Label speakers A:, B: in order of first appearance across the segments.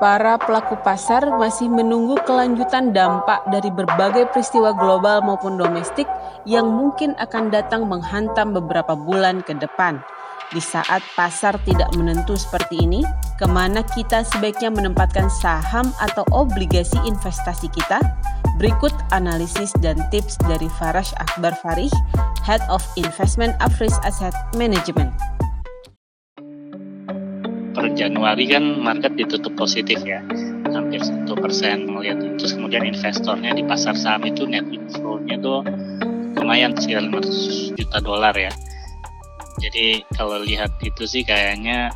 A: Para pelaku pasar masih menunggu kelanjutan dampak dari berbagai peristiwa global maupun domestik yang mungkin akan datang menghantam beberapa bulan ke depan. Di saat pasar tidak menentu seperti ini, kemana kita sebaiknya menempatkan saham atau obligasi investasi kita? Berikut analisis dan tips dari Farash Akbar Farih, Head of Investment Afrish Asset Management.
B: Per Januari kan market ditutup positif ya, hampir 1% melihat itu. Kemudian investornya di pasar saham itu net inflow-nya tuh lumayan sekitar $500 juta ya. Jadi kalau lihat itu sih kayaknya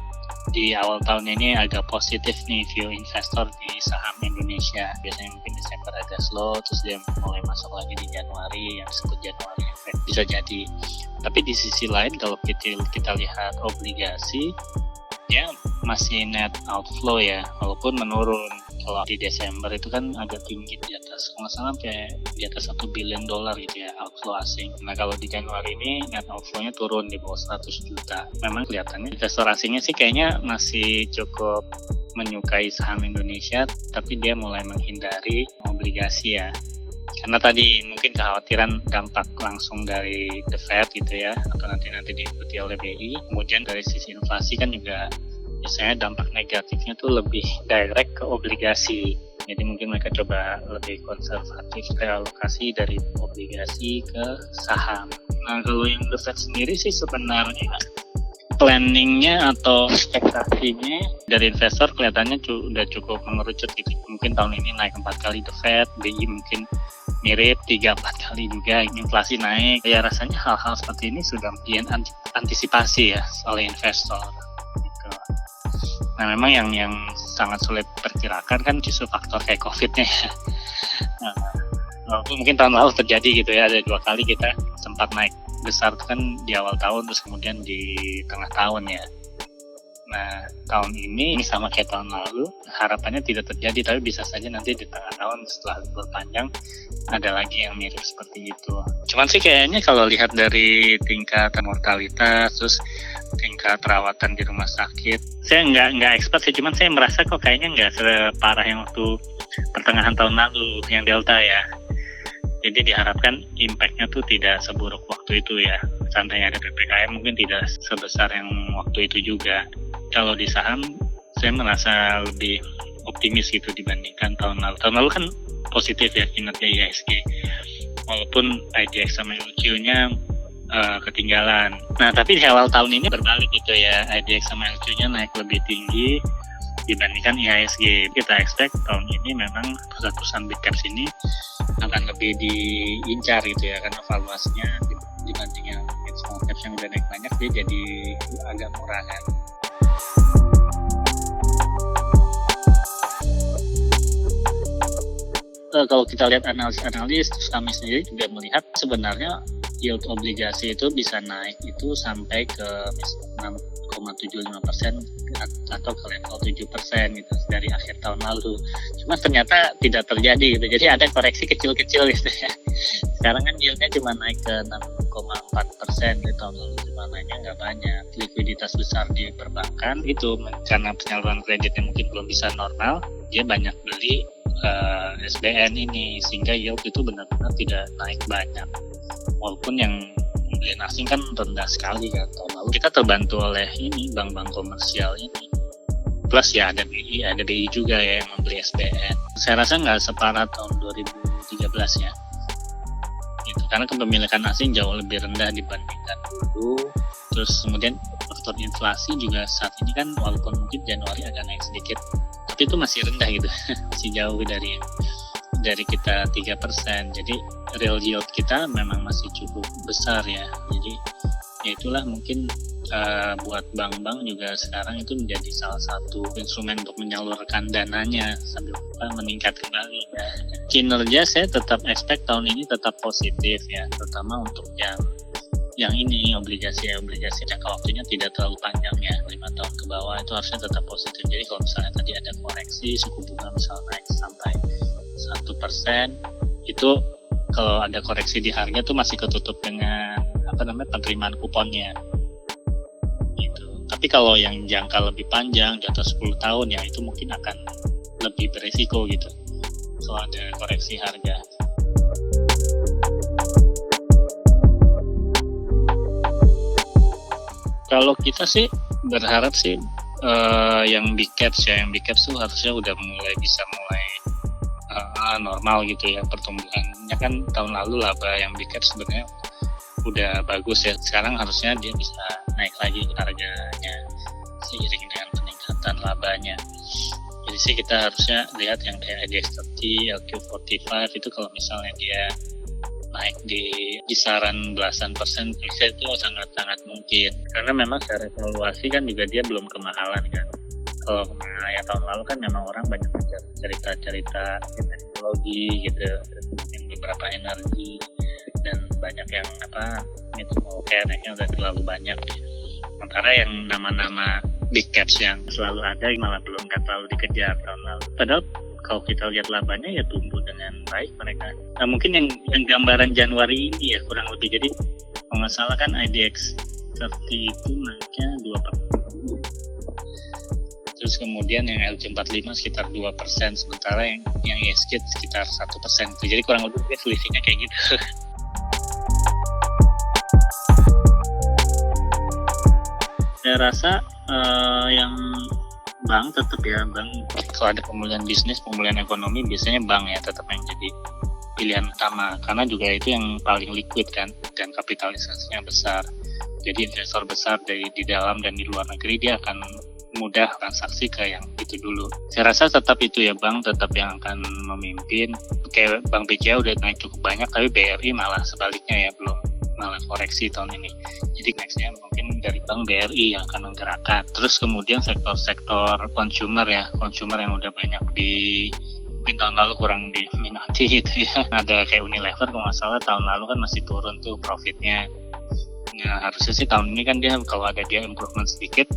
B: di awal tahun ini agak positif nih view investor di saham Indonesia. Biasanya mungkin Desember agak slow, terus dia mulai masuk lagi di Januari, yang disebut Januari effect bisa jadi. Tapi di sisi lain kalau kita lihat obligasi, ya masih net outflow ya, walaupun menurun. Kalau di Desember itu kan agak tinggi di atas, kalau nggak salah sampai di atas $1 billion gitu ya outflow asing. Nah kalau di Januari ini net outflow-nya turun di bawah 100 juta. Memang kelihatannya investor asingnya sih kayaknya masih cukup menyukai saham Indonesia, tapi dia mulai menghindari obligasi ya. Karena tadi mungkin kekhawatiran dampak langsung dari The Fed gitu ya, atau nanti diikuti oleh BI. Kemudian dari sisi inflasi kan juga biasanya dampak negatifnya tuh lebih direct ke obligasi. Jadi mungkin mereka coba lebih konservatif realokasi dari obligasi ke saham. Nah kalau yang The Fed sendiri sih sebenarnya planningnya atau ekspektasinya dari investor kelihatannya udah cukup mengerucut gitu. Mungkin tahun ini naik 4 kali The Fed, BI mungkin mirip 3-4 kali juga, inflasi naik. Ya rasanya hal-hal seperti ini sudah diantisipasi ya oleh investor. Gitu. Nah memang yang sangat sulit perkirakan kan justru faktor kayak COVID-nya ya. Nah, mungkin tahun lalu terjadi gitu ya, ada 2 kali kita sempat naik besar kan di awal tahun terus kemudian di tengah tahun ya. Nah tahun ini sama kayak tahun lalu, harapannya tidak terjadi, tapi bisa saja nanti di tengah tahun setelah libur panjang ada lagi yang mirip seperti itu. Cuman sih kayaknya kalau lihat dari tingkat mortalitas terus tingkat perawatan di rumah sakit, saya nggak expert sih, cuman saya merasa kok kayaknya nggak separah yang waktu pertengahan tahun lalu yang Delta ya. Jadi diharapkan impact-nya tuh tidak seburuk waktu itu ya. Seandainya ada PPKM mungkin tidak sebesar yang waktu itu juga. Kalau di saham saya merasa lebih optimis gitu dibandingkan tahun lalu. Tahun lalu kan positif ya kinerja IHSG. Walaupun IDX sama LQ-nya ketinggalan. Nah tapi di awal tahun ini berbalik gitu ya, IDX sama LQ-nya naik lebih tinggi dibandingkan IHSG. Kita expect tahun ini memang perusahaan big caps ini akan lebih diincar gitu ya, karena valuasinya dibanding yang small caps yang udah naik banyak dia jadi agak murah kan. Kalau kita lihat analis kami sendiri juga melihat sebenarnya yield obligasi itu bisa naik itu sampai ke 6,75% atau ke level 7% gitu dari akhir tahun lalu. Cuma ternyata tidak terjadi gitu. Jadi ada koreksi kecil-kecil gitu ya. Sekarang kan yieldnya cuma naik ke 6,4% di tahun lalu, cuma naiknya nggak banyak. Likuiditas besar di perbankan itu karena penyaluran kreditnya mungkin belum bisa normal, dia banyak beli SBN ini sehingga yield itu benar-benar tidak naik banyak. Walaupun yang pembelian asing kan rendah sekali kan tahun lalu. Kita terbantu oleh ini bank-bank komersial ini. Plus ya ada BI juga ya yang membeli SBN. Saya rasa nggak separah tahun 2013 ya. Gitu, karena kepemilikan asing jauh lebih rendah dibandingkan dulu. Terus kemudian faktor inflasi juga saat ini kan walaupun mungkin Januari agak naik sedikit, tapi itu masih rendah gitu. Masih jauh dari kita 3%. Jadi real yield kita memang masih cukup besar ya. Jadi ya itulah mungkin buat bank-bank juga sekarang itu menjadi salah satu instrumen untuk menyalurkan dananya sambil meningkat kembali. Kinerja saya tetap expect tahun ini tetap positif ya, terutama untuk yang ini obligasi jangka waktunya tidak terlalu panjang ya, 5 tahun ke bawah itu harusnya tetap positif. Jadi kalau misalnya tadi ada koreksi suku bunga misalnya naik sampai 1%, itu kalau ada koreksi di harga tuh masih ketutup dengan penerimaan kuponnya gitu. Tapi kalau yang jangka lebih panjang di atas 10 tahun ya itu mungkin akan lebih beresiko gitu. So ada koreksi harga. Kalau kita sih berharap sih yang big caps tuh harusnya udah bisa mulai normal gitu ya pertumbuhannya. Kan tahun lalu laba yang big caps sebenarnya udah bagus ya. Sekarang harusnya dia bisa naik lagi harganya seiring dengan peningkatan labanya. Jadi sih kita harusnya lihat yang kayak IDX30, LQ45 itu kalau misalnya dia naik di kisaran belasan persen itu sangat-sangat mungkin, karena memang secara evaluasi kan juga dia belum kemahalan kan. Kalau ya tahun lalu kan memang orang banyak cerita-cerita teknologi gitu, yang beberapa energi dan banyak yang mid small cap yang udah terlalu banyak. Sementara yang nama-nama big caps yang selalu ada malah belum terlalu dikejar tahun lalu. Padahal kalau kita lihat labanya ya tumbuh dengan baik mereka. Nah mungkin yang gambaran Januari ini ya kurang lebih, jadi kalau nggak salah kan IDX30 itu naiknya 2%. Terus kemudian yang LQ45 sekitar 2%, sementara yang ESG sekitar 1%. Jadi kurang lebih selisihnya kayak gitu. Saya rasa yang bank tetap ya, bank kalau ada pemulihan bisnis, pemulihan ekonomi biasanya bank ya tetap yang jadi pilihan utama, karena juga itu yang paling liquid kan dan kapitalisasinya besar. Jadi investor besar dari di dalam dan di luar negeri dia akan mudah transaksi ke yang itu dulu. Saya rasa tetap itu ya, bank tetap yang akan memimpin. Kayak Bank BCA udah naik cukup banyak, tapi BRI malah sebaliknya ya, belum, malah koreksi tahun ini. Jadi nextnya mungkin dari Bank BRI yang akan menggerakkan. Terus kemudian sektor-sektor consumer ya, consumer yang udah banyak mungkin tahun lalu kurang diminati gitu ya. Ada kayak Unilever kalau nggak salah tahun lalu kan masih turun tuh profitnya. Nah harusnya sih tahun ini kan dia kalau ada dia improvement sedikit,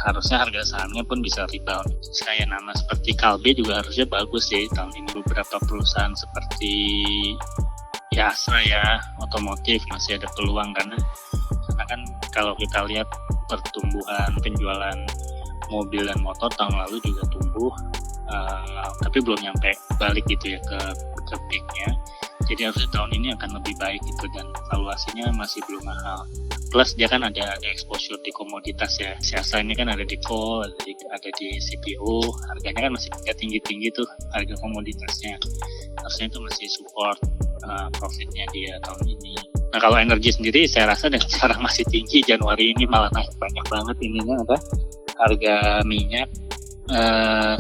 B: harusnya harga sahamnya pun bisa rebound. Kayak nama seperti Kalbe juga harusnya bagus sih tahun ini. Beberapa perusahaan seperti Astra ya, otomotif masih ada peluang karena kan kalau kita lihat pertumbuhan penjualan mobil dan motor tahun lalu juga tumbuh, tapi belum nyampe balik gitu ya ke peaknya. Jadi harusnya tahun ini akan lebih baik gitu dan valuasinya masih belum mahal. Plus dia kan ada exposure di komoditas ya. Si Astra ini kan ada di coal, ada di CPO, harganya kan masih tinggi-tinggi tuh harga komoditasnya. Harusnya itu masih support profitnya dia tahun ini. Nah kalau energi sendiri saya rasa dan sekarang masih tinggi, Januari ini malah naik banyak banget ininya harga minyak.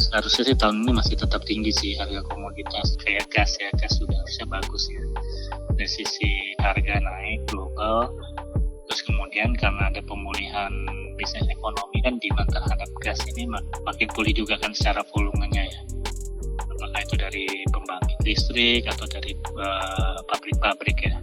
B: Seharusnya sih tahun ini masih tetap tinggi sih harga komoditas kayak gas juga harusnya bagus ya dari sisi harga naik global. Terus kemudian karena ada pemulihan bisnis ekonomi kan demand terhadap gas ini makin pulih juga kan secara volumenya ya, apakah itu dari pembangkit listrik atau dari pabrik-pabrik ya.